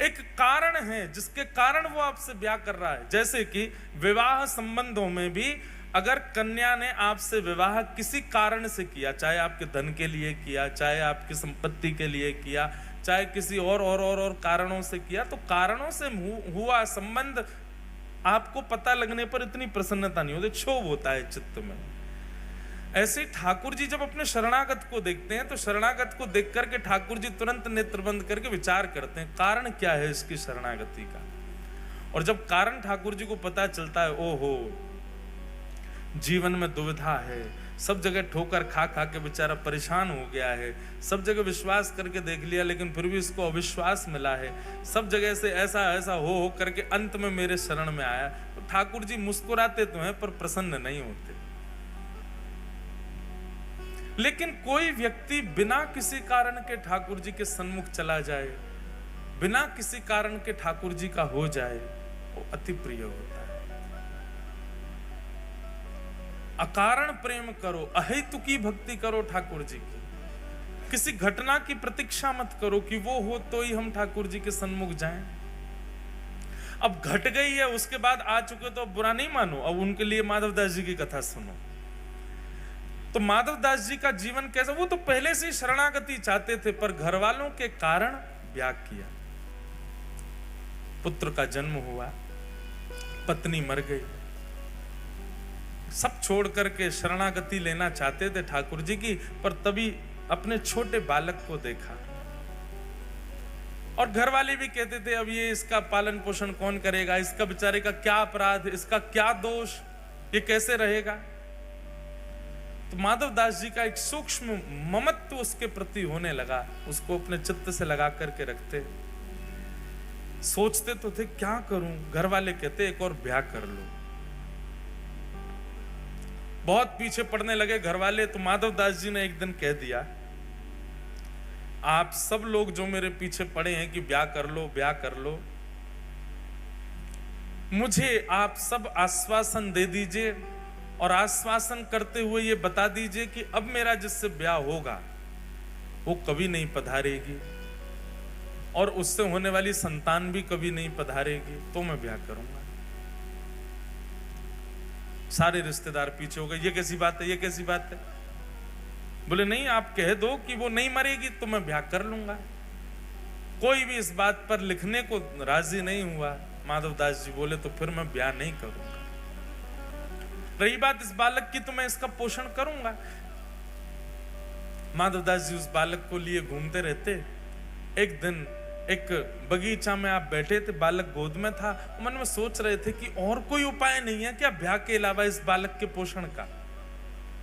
एक कारण है जिसके कारण वो आपसे ब्याह कर रहा है। जैसे कि विवाह संबंधों में भी अगर कन्या ने आपसे विवाह किसी कारण से किया, चाहे आपके धन के लिए किया, चाहे आपकी संपत्ति के लिए किया, चाहे किसी और कारणों से किया, तो कारणों से हुआ संबंध आपको पता लगने पर इतनी प्रसन्नता नहीं होती, क्षोभ होता है चित्त में। ऐसे ठाकुर जी जब अपने शरणागत को देखते हैं तो शरणागत को देख करके ठाकुर जी तुरंत नेत्र बंद करके विचार करते हैं कारण क्या है इसकी शरणागति का। और जब कारण ठाकुर जी को पता चलता है, ओहो जीवन में दुविधा है, सब जगह ठोकर खा खा के बेचारा परेशान हो गया है, सब जगह विश्वास करके देख लिया लेकिन फिर भी इसको अविश्वास मिला है, सब जगह से ऐसा हो करके अंत में मेरे शरण में आया। तो ठाकुर जी मुस्कुराते तो हैं पर प्रसन्न नहीं होते। लेकिन कोई व्यक्ति बिना किसी कारण के ठाकुर जी के सन्मुख चला जाए बिना किसी कारण के ठाकुर जी का हो जाए वो अति प्रिय होता है। अकारण प्रेम करो, अहेतुकी भक्ति करो ठाकुर जी की। किसी घटना की प्रतीक्षा मत करो कि वो हो तो ही हम ठाकुर जी के सन्मुख जाएं। अब घट गई है, उसके बाद आ चुके तो अब बुरा नहीं मानो, अब उनके लिए माधवदास जी की कथा सुनो। तो माधवदास जी का जीवन कैसा, वो तो पहले से ही शरणागति चाहते थे, पर घर वालों के कारण ब्याह किया। पुत्र का जन्म हुआ, पत्नी मर गई, सब छोड़ करके शरणागति लेना चाहते थे ठाकुर जी की, पर तभी अपने छोटे बालक को देखा। और घर वाले भी कहते थे अब ये इसका पालन पोषण कौन करेगा, इसका बेचारे का क्या अपराध, इसका क्या दोष, ये कैसे रहेगा। तो माधवदास जी का एक सूक्ष्म ममत्व उसके प्रति होने लगा, उसको अपने चित्त से लगा करके रखते। सोचते तो थे क्या करूं, घर वाले कहते एक और ब्याह कर लो। बहुत पीछे पड़ने लगे घर वाले, तो माधवदास जी ने एक दिन कह दिया, आप सब लोग जो मेरे पीछे पड़े हैं कि ब्याह कर लो ब्याह कर लो, मुझे आप सब आश्वासन दे दीजिए और आश्वासन करते हुए ये बता दीजिए कि अब मेरा जिससे ब्याह होगा वो कभी नहीं पधारेगी और उससे होने वाली संतान भी कभी नहीं पधारेगी, तो मैं ब्याह करूंगा। सारे रिश्तेदार पीछे हो गए, ये कैसी बात है, ये कैसी बात है। बोले नहीं, आप कह दो कि वो नहीं मरेगी तो मैं ब्याह कर लूंगा। कोई भी इस बात पर लिखने को राजी नहीं हुआ। माधवदास जी बोले तो फिर मैं ब्याह नहीं करूंगा। रही बात इस बालक की, तो मैं इसका पोषण करूंगा। माधवदास जी उस बालक को लिए घूमते रहते। एक दिन एक बगीचा में आप बैठे थे, बालक गोद में था, मन में सोच रहे थे कि और कोई उपाय नहीं है क्या ब्याह के अलावा इस बालक के पोषण का,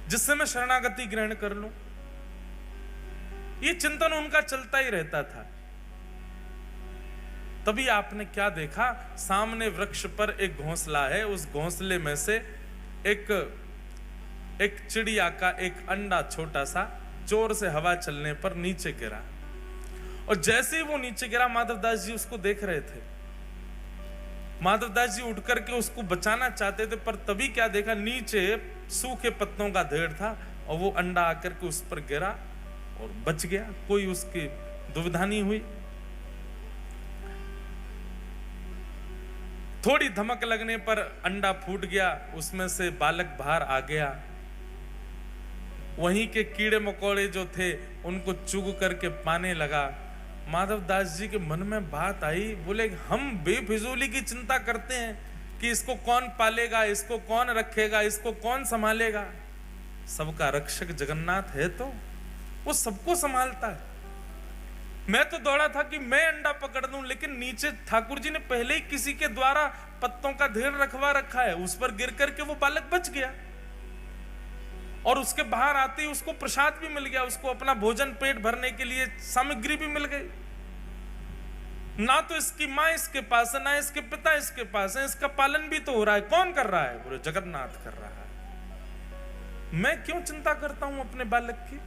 जिससे मैं शरणागति ग्रहण कर लूं। ये चिंतन उनका चलता ही रहता था। तभी आपने क्या देखा, सामने वृक्ष पर एक घोंसला है, उस घोंसले में से एक चिड़िया का एक अंडा छोटा सा जोर से हवा चलने पर नीचे गिरा। और जैसे ही वो नीचे गिरा, माधवदास जी उसको देख रहे थे। माधवदास जी उठ करके उसको बचाना चाहते थे, पर तभी क्या देखा, नीचे सूखे पत्तों का ढेर था और वो अंडा आकर के उस पर गिरा और बच गया। कोई उसकी दुविधा नहीं हुई। थोड़ी धमक लगने पर अंडा फूट गया, उसमें से बालक बाहर आ गया। वहीं के कीड़े मकोड़े जो थे उनको चुग करके पाने लगा। माधवदास जी के मन में बात आई, बोले हम बेफिजूली की चिंता करते हैं कि इसको कौन पालेगा, इसको कौन रखेगा, इसको कौन संभालेगा। सबका रक्षक जगन्नाथ है तो वो सबको संभालता है। मैं तो दौड़ा था कि मैं अंडा पकड़ दूं, लेकिन नीचे ठाकुर जी ने पहले ही किसी के द्वारा पत्तों का ढेर रखवा रखा है, उस पर गिर करके वो बालक बच गया। और उसके बाहर आते ही उसको प्रसाद भी मिल गया, उसको अपना भोजन पेट भरने के लिए सामग्री भी मिल गई। ना तो इसकी मां इसके पास है, ना इसके पिता इसके पास है, इसका पालन भी तो हो रहा है। कौन कर रहा है? बोले जगन्नाथ कर रहा है। मैं क्यों चिंता करता हूं अपने बालक की।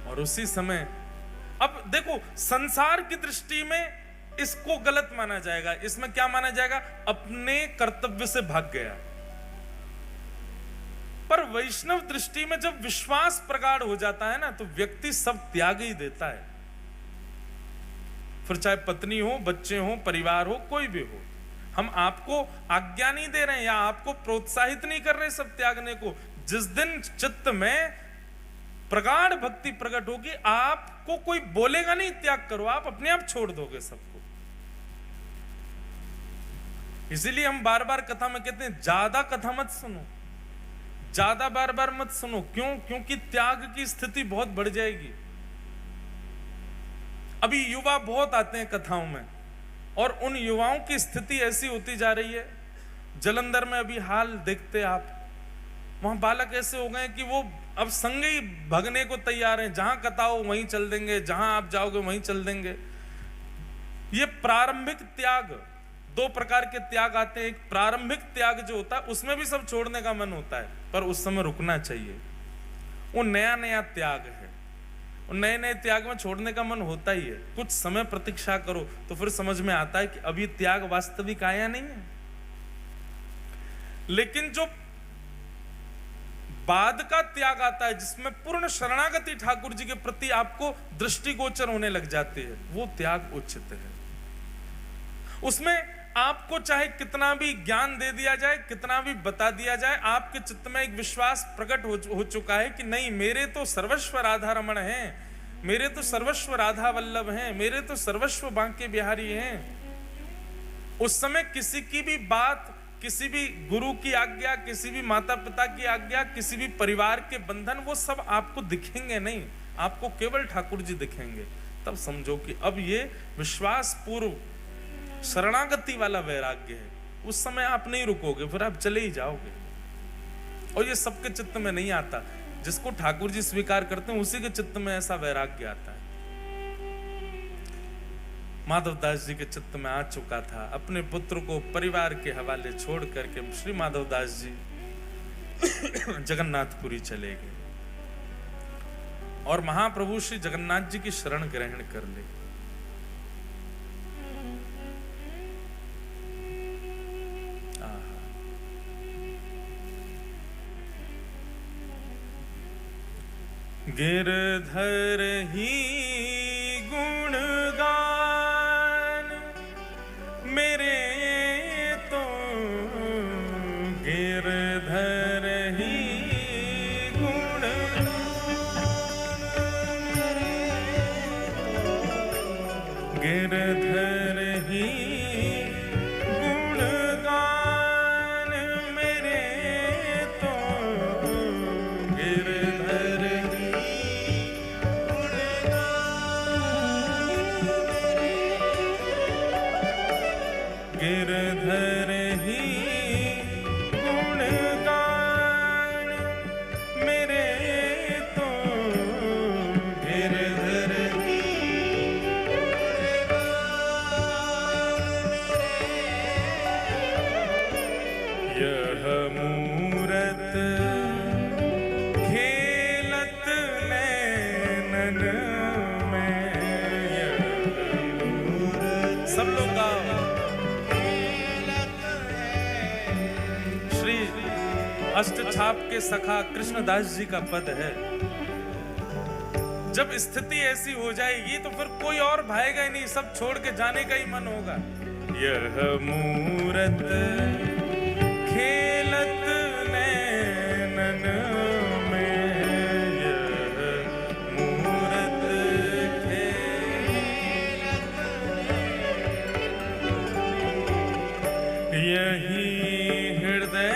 और उसी समय अब देखो, संसार की दृष्टि में इसको गलत माना जाएगा। इसमें क्या माना जाएगा? अपने कर्तव्य से भाग गया। पर वैष्णव दृष्टि में जब विश्वास प्रगाढ़ हो जाता है ना, तो व्यक्ति सब त्याग ही देता है। फिर चाहे पत्नी हो, बच्चे हो, परिवार हो, कोई भी हो। हम आपको आज्ञा नहीं दे रहे हैं या आपको प्रोत्साहित नहीं कर रहे सब त्यागने को। जिस दिन चित्त में प्रगाढ़ भक्ति प्रकट होगी, आपको कोई बोलेगा नहीं त्याग करो, आप अपने आप छोड़ दोगे सबको। इसीलिए हम बार बार कथा में कहते हैं, ज्यादा कथा मत सुनो, ज्यादा बार बार मत सुनो। क्यों? क्योंकि त्याग की स्थिति बहुत बढ़ जाएगी। अभी युवा बहुत आते हैं कथाओं में, और उन युवाओं की स्थिति ऐसी होती जा रही है। जलंधर में अभी हाल देखते आप, वहां बालक ऐसे हो गए कि वो अब संग ही भगने को तैयार हैं। जहां कथा हो वहीं चल देंगे, जहां आप जाओगे वहीं चल देंगे। ये प्रारंभिक त्याग, दो प्रकार के त्याग आते हैं। एक प्रारंभिक त्याग जो होता है, उसमें भी सब छोड़ने का मन होता है, पर उस समय रुकना चाहिए। वो नया नया त्याग है। और नए नए त्याग में छोड़ने का मन होता ही है। कुछ समय प्रतीक्षा करो तो फिर समझ में आता है कि अभी त्याग वास्तविक आया नहीं है। लेकिन जो बाद का त्याग आता है, जिसमें पूर्ण शरणागति ठाकुर जी के प्रति आपको दृष्टिगोचर होने लग जाती है, वो त्याग उचित है। उसमें आपको चाहे कितना भी ज्ञान दे दिया जाए, कितना भी बता दिया जाए, आपके चित्त में एक विश्वास प्रकट हो चुका है कि नहीं, मेरे तो सर्वस्व राधा रमण हैं, मेरे तो सर्वस्व राधा वल्लभ हैं, मेरे तो सर्वस्व बांके बिहारी हैं। उस समय किसी की भी बात, किसी भी गुरु की आज्ञा, किसी भी माता पिता की आज्ञा, किसी भी परिवार के बंधन, वो सब आपको दिखेंगे नहीं, आपको केवल ठाकुर जी दिखेंगे। तब समझो कि अब ये विश्वास पूर्व शरणागति वाला वैराग्य है। उस समय आप नहीं रुकोगे, फिर आप चले ही जाओगे। और ये सबके चित्त में नहीं आता, जिसको ठाकुर जी स्वीकार करते हैं उसी के चित्त में ऐसा वैराग्य आता है। माधवदास जी के चित्त में आ चुका था। अपने पुत्र को परिवार के हवाले छोड़ करके श्री माधवदास जी जगन्नाथपुरी चले गए और महाप्रभु श्री जगन्नाथ जी की शरण ग्रहण कर ले। गिरधर ही गुणगान मेरे तो गिरधर ही गुणगान, गिरधर ही गुणगान मेरे तो गिरधर गिरधर ही गुणगान मेरे तो गिरधर ही यह मूरत खेलत नैनन में, सब लोग गाओ। अष्टछाप के सखा कृष्णदास जी का पद है। जब स्थिति ऐसी हो जाएगी तो फिर कोई और भाएगा ही नहीं, सब छोड़ के जाने का ही मन होगा। यह मूरत खेलत नैनन में, यह मूरत खेलत यही हृदय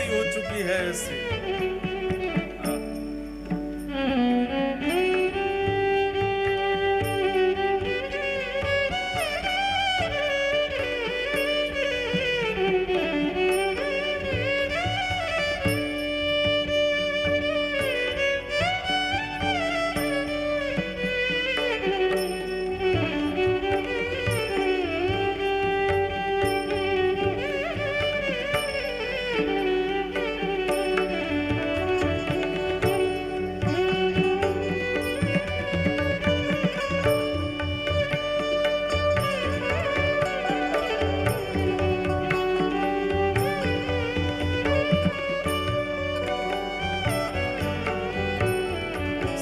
हो चुकी है ऐसी।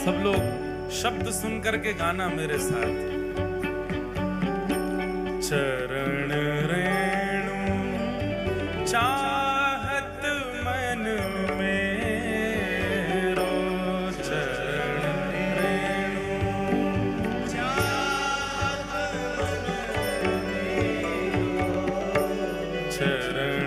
सब लोग शब्द सुन करके गाना मेरे साथ। चरण रेणु चाहत मन मेरो, चरण रेणु चाहत मन मेरो, चरण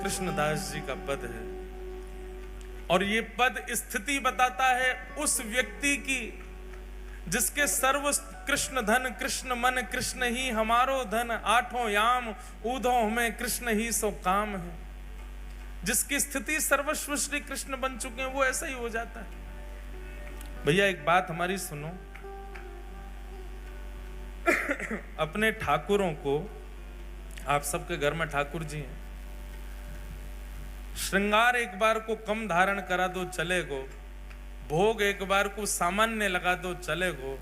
कृष्णदास जी का पद है। और ये पद स्थिति बताता है उस व्यक्ति की जिसके सर्व कृष्ण धन कृष्ण मन कृष्ण ही हमारो धन, आठों याम ऊधो हमें कृष्ण ही सो काम है। जिसकी स्थिति सर्वस्व श्री कृष्ण बन चुके हैं वो ऐसा ही हो जाता है। भैया एक बात हमारी सुनो, अपने ठाकुरों को, आप सबके घर में ठाकुर जी हैं, श्रृंगार एक बार को कम धारण करा दो चलेगो, भोग एक बार को सामान्य लगा दो चलेगो,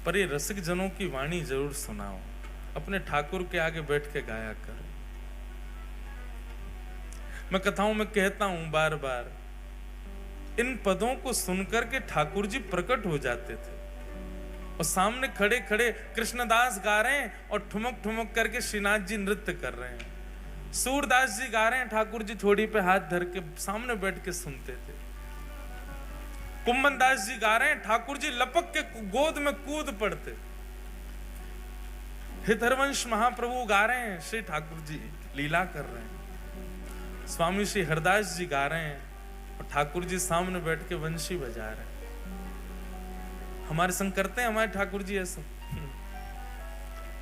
पर ये रसिक जनों की वाणी जरूर सुनाओ, अपने ठाकुर के आगे बैठ के गाया करो। मैं कथाओं में कहता हूं बार बार, इन पदों को सुनकर के ठाकुर जी प्रकट हो जाते थे और सामने खड़े खड़े कृष्णदास गा रहे हैं और ठुमक ठुमक करके श्रीनाथ जी नृत्य कर रहे हैं। सूरदास जी गा रहे हैं, ठाकुर जी थोड़ी पे हाथ धर के सामने बैठ के सुनते थे। कुम्मन दास जी गा रहे हैं, ठाकुर जी लपक के गोद में कूद पड़ते। हितरवंश महाप्रभु गा रहे हैं, श्री ठाकुर जी लीला कर रहे हैं। स्वामी श्री हरदास जी गा रहे हैं और ठाकुर जी सामने बैठ के वंशी बजा रहे हैं। हमारे संग करते हैं हमारे ठाकुर जी ऐसा।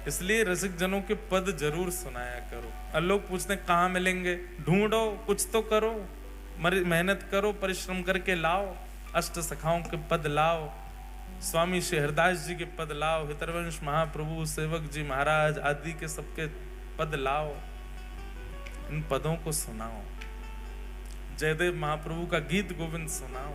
इसलिए रसिक जनों के पद जरूर सुनाया करो। और लोग पूछते हैं कहाँ मिलेंगे, ढूंढो, कुछ तो करो, मेहनत करो, परिश्रम करके लाओ, अष्ट सखाओं के पद लाओ, स्वामी श्री हरदास जी के पद लाओ, हितरवंश महाप्रभु, सेवक जी महाराज आदि के सबके पद लाओ, इन पदों को सुनाओ, जयदेव महाप्रभु का गीत गोविंद सुनाओ।